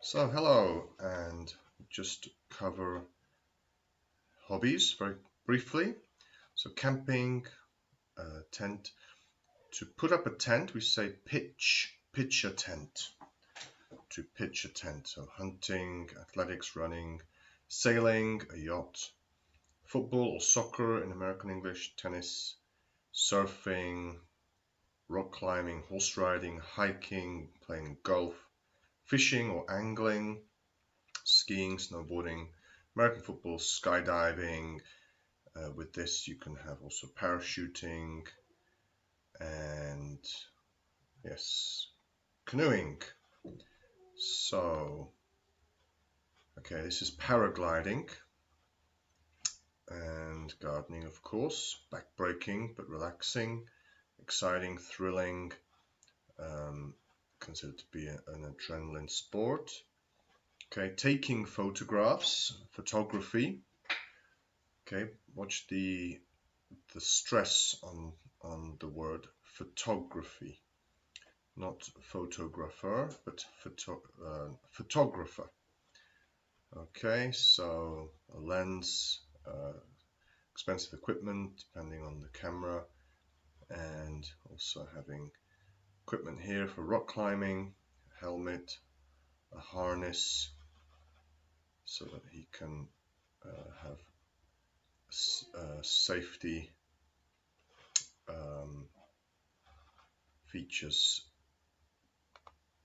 So hello, and just cover hobbies very briefly. So camping, tent. To put up a tent, we say pitch a tent. To pitch a tent. So hunting, athletics, running, sailing, a yacht, football or soccer in American English, tennis, surfing, rock climbing, horse riding, hiking, playing golf, fishing or angling, skiing, snowboarding, American football, skydiving. With this, you can have also parachuting and, yes, canoeing. So, okay, this is paragliding and gardening, of course, backbreaking but relaxing, exciting, thrilling, um, considered to be an adrenaline sport. Okay, taking photographs, photography. Okay, watch the stress on the word photography, not photographer, but photographer. Okay, so a lens, expensive equipment depending on the camera, and also having equipment here for rock climbing, a helmet, a harness, so that he can have safety um, features.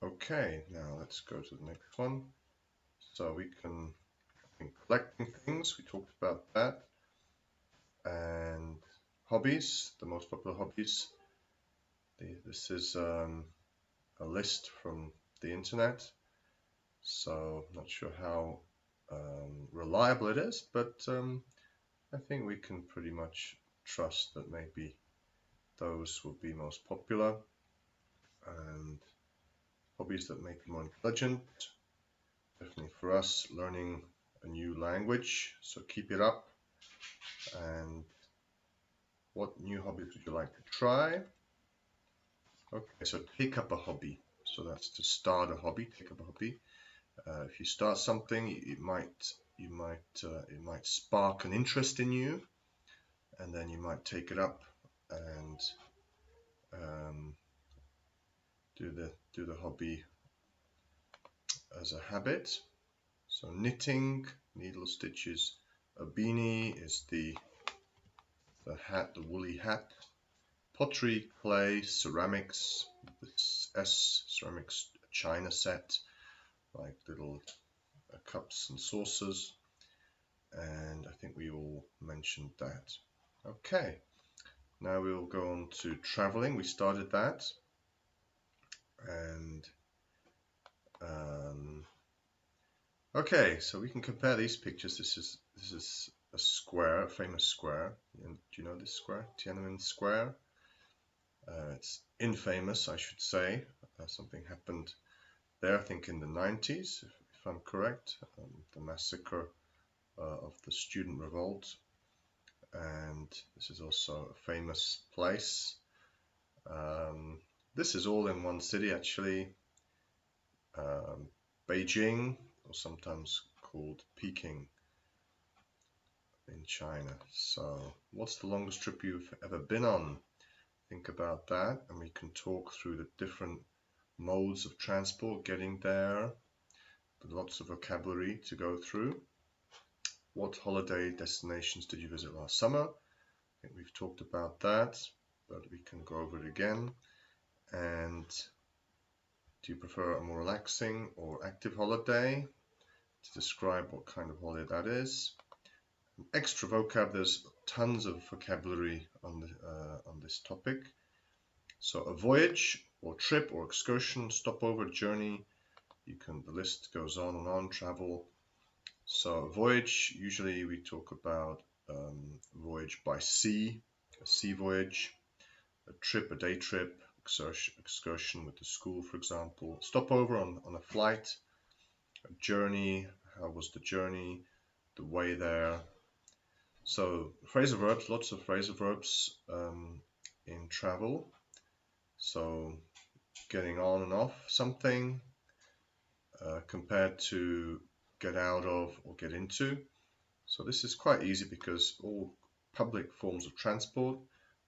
Okay, now let's go to the next one. So we can, collecting things, we talked about that, and hobbies, the most popular hobbies. This is a list from the internet, so I'm not sure how reliable it is, but I think we can pretty much trust that maybe those will be most popular. And hobbies that make you more intelligent, definitely for us, learning a new language, so keep it up. And what new hobbies would you like to try? Okay, so take up a hobby. So that's to start a hobby, take up a hobby. If you start something, it might spark an interest in you, and then you might take it up and um, do the hobby as a habit. So knitting, needle stitches. A beanie is the hat, the woolly hat. Pottery, clay, ceramics. This ceramics china set, like little cups and saucers. And I think we all mentioned that. Okay, now we'll go on to traveling. We started that, and okay, so we can compare these pictures. This is a square, a famous square. And do you know this square? Tiananmen Square. It's infamous, I should say. Something happened there, I think, in the 90s, if I'm correct. The massacre of the student revolt. And this is also a famous place. This is all in one city, actually. Beijing, or sometimes called Peking in China. So, what's the longest trip you've ever been on? Think about that, and we can talk through the different modes of transport getting there. Lots of vocabulary to go through. What holiday destinations did you visit last summer? I think we've talked about that, but we can go over it again. And do you prefer a more relaxing or active holiday? To describe what kind of holiday that is. Extra vocab, there's tons of vocabulary on this topic. So a voyage or trip or excursion, stopover, journey, the list goes on and on, travel. So a voyage, usually we talk about voyage by sea, a sea voyage, a trip, a day trip, excursion with the school, for example, stopover on a flight, a journey, how was the journey, the way there. So phrasal verbs, lots of phrasal verbs in travel. So getting on and off something, compared to get out of or get into. So this is quite easy because all public forms of transport,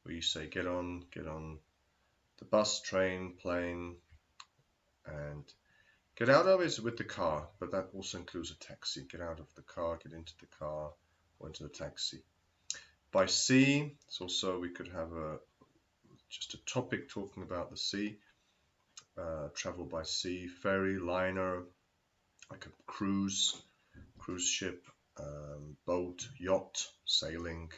where you say get on the bus, train, plane, and get out of is with the car, but that also includes a taxi. Get out of the car, get into the car, or into the taxi. By sea, it's also, we could have just a topic talking about the sea. Travel by sea, ferry, liner, like a cruise ship, boat, yacht, sailing,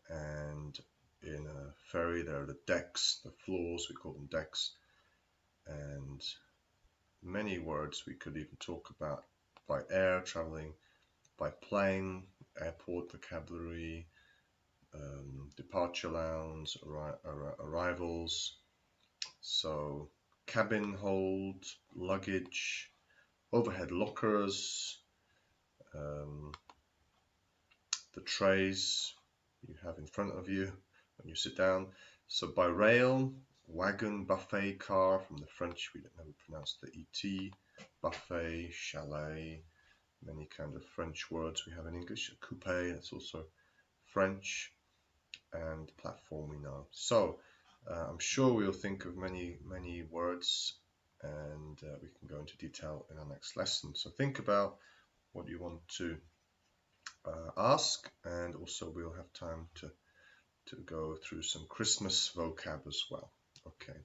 and in a ferry there are the decks, the floors, we call them decks, and many words we could even talk about. By air, traveling by plane, airport vocabulary, departure lounge, arrivals, so cabin hold, luggage, overhead lockers, the trays you have in front of you when you sit down. So by rail, wagon, buffet, car, from the French, we don't know how to pronounce the ET, buffet, chalet, many kind of French words we have in English. Coupe, that's also French, and platform we know. So I'm sure we'll think of many words, and we can go into detail in our next lesson. So think about what you want to ask, and also we'll have time to go through some Christmas vocab as well. Okay.